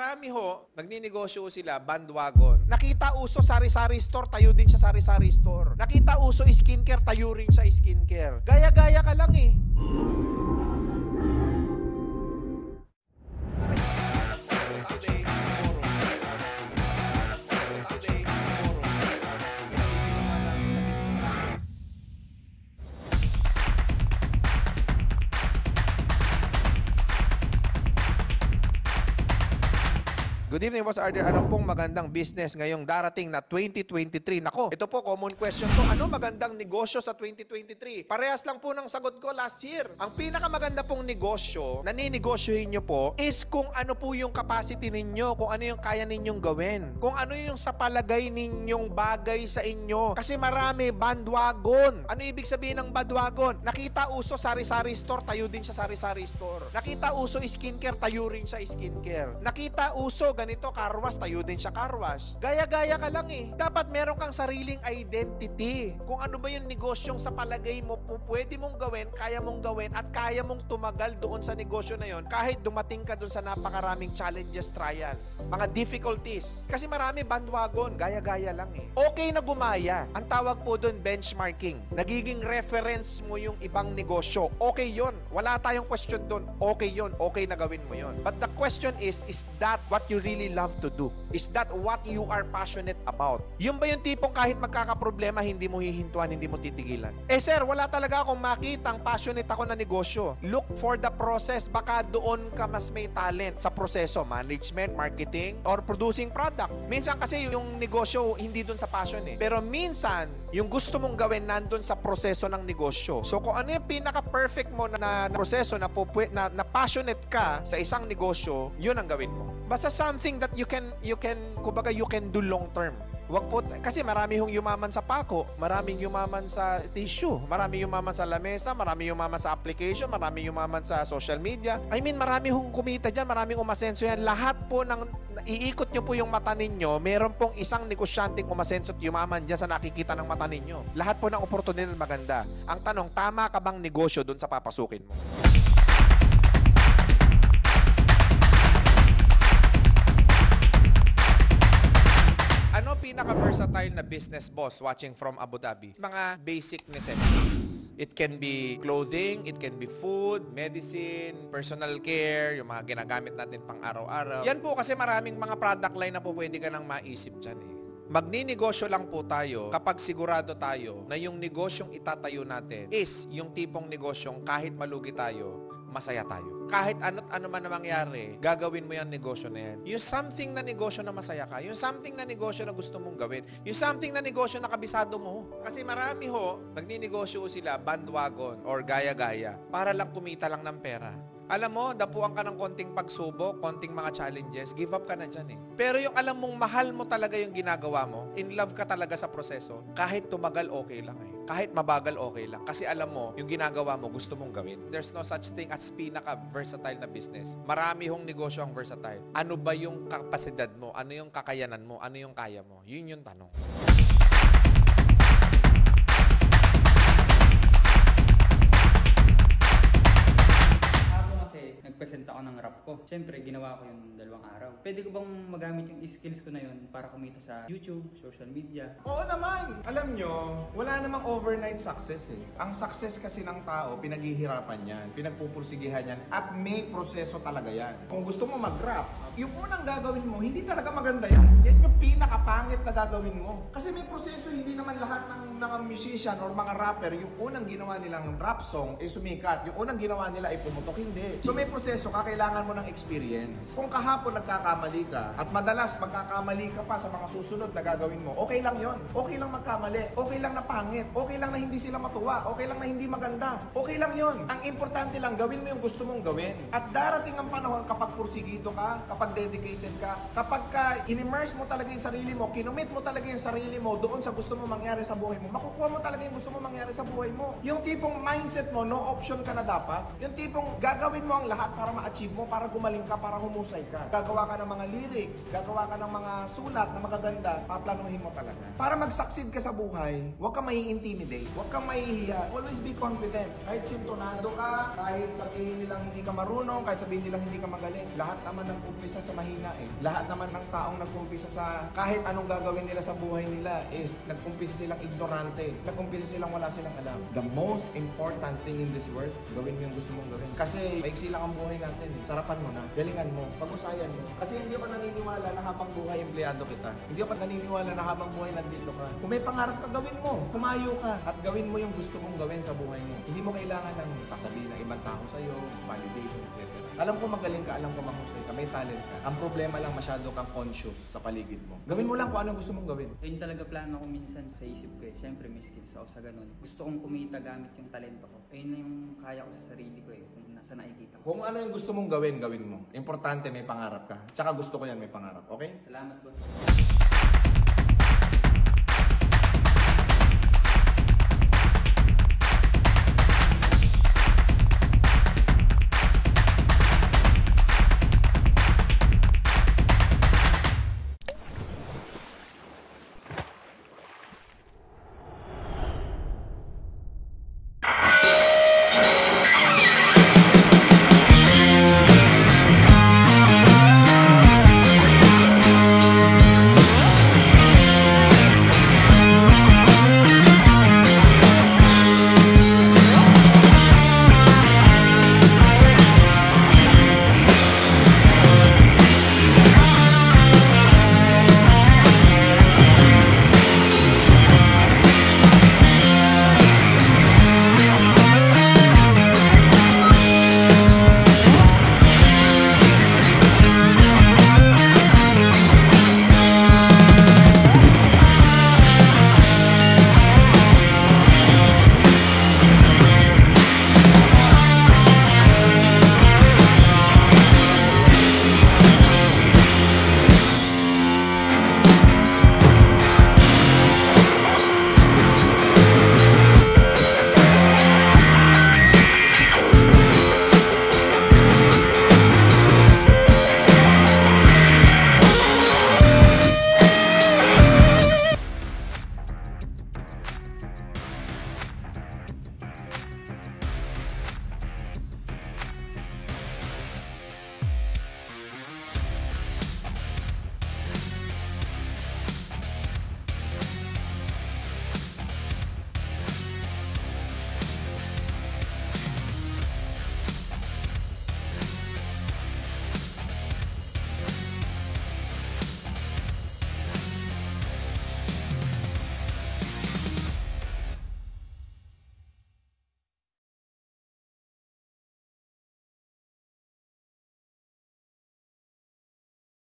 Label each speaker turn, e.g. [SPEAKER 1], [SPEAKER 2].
[SPEAKER 1] marami ho, nagninegosyo sila, bandwagon. Nakita uso sari-sari store, tayo din siya sari-sari store. Nakita uso skincare, tayo rin siya skincare. Gaya-gaya ka lang eh. Good evening, Boss Arder. Ano pong magandang business ngayong darating na 2023? Nako, ito po, common question to. Ano magandang negosyo sa 2023? Parehas lang po ng sagot ko last year. Ang pinakamaganda pong negosyo, naninegosyohin nyo po, is kung ano po yung capacity ninyo, kung ano yung kaya ninyong gawin, kung ano yung sa palagay ninyong bagay sa inyo. Kasi marami, bandwagon. Ano ibig sabihin ng bandwagon? Nakita uso sari-sari store, tayo din siya sari-sari store. Nakita uso skincare, tayo rin siya skincare. Nakita uso ganito, car wash, tayo din siya car wash. Gaya-gaya ka lang eh. Dapat meron kang sariling identity. Kung ano ba yung negosyong sa palagay mo, pwede mong gawin, kaya mong gawin, at kaya mong tumagal doon sa negosyo na yon kahit dumating ka doon sa napakaraming challenges, trials, mga difficulties. Kasi marami bandwagon, gaya-gaya lang eh. Okay na gumaya. Ang tawag po doon, benchmarking. Nagiging reference mo yung ibang negosyo. Okay yon. Wala tayong question doon. Okay yon. Okay na gawin mo yon. But the question is that what you really love to do? Is that what you are passionate about? Yung ba yung tipong kahit magkakaproblema, hindi mo hihintuan, hindi mo titigilan? Eh sir, wala talaga akong makitang passionate ako na negosyo. Look for the process. Baka doon ka mas may talent sa proseso, management, marketing, or producing product. Minsan kasi yung negosyo, hindi doon sa passion eh. Pero minsan, yung gusto mong gawin nandun sa proseso ng negosyo. So kung ano yung pinaka-perfect mo na proseso na passionate ka sa isang negosyo, yun ang gawin mo. Basta something that you can kumbaga you can do long term. Wag po, kasi marami hong yumaman sa pako, maraming yumaman sa tissue, maraming yumaman sa lamesa, maraming yumaman sa application, maraming yumaman sa social media. I mean, marami hong kumita dyan, maraming umasenso yan. Lahat po ng iikot nyo po yung mata ninyo, meron pong isang negosyanteng umasenso at yumaman dyan sa nakikita ng mata ninyo. Lahat po ng oportunidad maganda. Ang tanong, tama ka bang negosyo dun sa papasukin mo? Ano pinaka-versatile na business boss watching from Abu Dhabi? Mga basic necessities. It can be clothing, it can be food, medicine, personal care, yung mga ginagamit natin pang araw-araw. Yan po kasi maraming mga product line na po pwede ka nang maisip dyan eh. Magninegosyo lang po tayo kapag sigurado tayo na yung negosyong itatayo natin is yung tipong negosyong kahit malugi tayo, masaya tayo. Kahit ano man na mangyari, gagawin mo yung negosyo na yan. Yung something na negosyo na masaya ka, yung something na negosyo na gusto mong gawin, yung something na negosyo na kabisado mo. Kasi marami ho, nagninegosyo sila, bandwagon or gaya-gaya, para lang kumita lang ng pera. Alam mo, dapuan ka ng konting pagsubok, konting mga challenges, give up ka na dyan eh. Pero yung alam mong mahal mo talaga yung ginagawa mo, in love ka talaga sa proseso, kahit tumagal okay lang eh. Kahit mabagal okay lang. Kasi alam mo, yung ginagawa mo, gusto mong gawin. There's no such thing as pinaka-versatile na business. Marami hong negosyo ang versatile. Ano ba yung kapasidad mo? Ano yung kakayanan mo? Ano yung kaya mo? Yun yung tanong.
[SPEAKER 2] Nagpresent ako ng rap ko. Siyempre, ginawa ko yung 2 araw. Pwede ko bang magamit yung skills ko na yun para kumita sa YouTube, social media?
[SPEAKER 3] Oo naman! Alam nyo, wala namang overnight success eh. Ang success kasi ng tao, pinaghihirapan yan, pinagpupursigihan yan, at may proseso talaga yan. Kung gusto mo mag-rap, yung unang gagawin mo, hindi talaga maganda yan. Yan yung pinakapangit na gagawin mo. Kasi may proseso, hindi naman lahat ng mga musician or mga rapper, yung unang ginawa nilang rap song ay sumikat. Yung unang ginawa nila ay pumutok, hindi. So may proseso ka, kailangan mo ng experience. Kung kahapon nagkakamali ka, at madalas magkakamali ka pa sa mga susunod na gagawin mo, okay lang yon. Okay lang magkamali. Okay lang na pangit. Okay lang na hindi sila matuwa. Okay lang na hindi maganda. Okay lang yon. Ang importante lang, gawin mo yung gusto mong gawin. At darating ang panahon kapag pursigido ka, kapag dedicated ka, kapag ka in-immerse mo talaga yung sarili mo, kinumit mo talaga yung sarili mo doon sa gusto mo mangyari sa buhay mo, makukuha mo talaga yung gusto mo mangyari sa buhay mo. Yung tipong mindset mo, no option ka na dapat. Yung tipong gagawin mo ang lahat para ma-achieve mo, para gumaling ka, para humusay ka. Gagawa ka ng mga lyrics, gagawa ka ng mga sulat na magaganda, paplanuhin mo talaga. Para mag-succeed ka sa buhay, huwag kang mai-intimidate, huwag kang mahihiya. Always be confident. Kahit sintonado ka, kahit sabihin nilang hindi ka marunong, kahit sabihin nilang hindi ka magaling, lahat naman ng umpisa nag-uumpisa sa mahina eh. Lahat naman ng taong nag-uumpisa sa kahit anong gagawin nila sa buhay nila is nag-uumpisa silang ignorante. Nag-uumpisa silang wala silang alam. The most important thing in this world, gawin mo yung gusto mong gawin. Kasi maiksi lang ang buhay natin eh. Sarapan mo na, galingan mo, pag-usayan mo. Kasi hindi ako naniniwala na habang buhay empleyado kita. Hindi ako naniniwala na habang buhay nandito ka. Kung may pangarap ka, gawin mo. Kumayo ka at gawin mo yung gusto mong gawin sa buhay mo. Hindi mo kailangan ng sasabihin ng ibang tao sa'yo, validation, etc. Alam ko magaling ka, alam ko mahusay ka, may talent ka. Ang problema lang masyado kang conscious sa paligid mo. Gawin mo lang kung anong gusto mong gawin.
[SPEAKER 2] Yun talaga plano ko minsan sa isip ko eh. Siyempre may skills ako sa ganun. Gusto kong kumita gamit yung talento ko. Ayun na yung kaya ko sa sarili ko eh. Kung nasa nakikita ko.
[SPEAKER 3] Kung ano yung gusto mong gawin, gawin mo. Importante may pangarap ka. Tsaka gusto ko yan, may pangarap. Okay?
[SPEAKER 2] Salamat boss.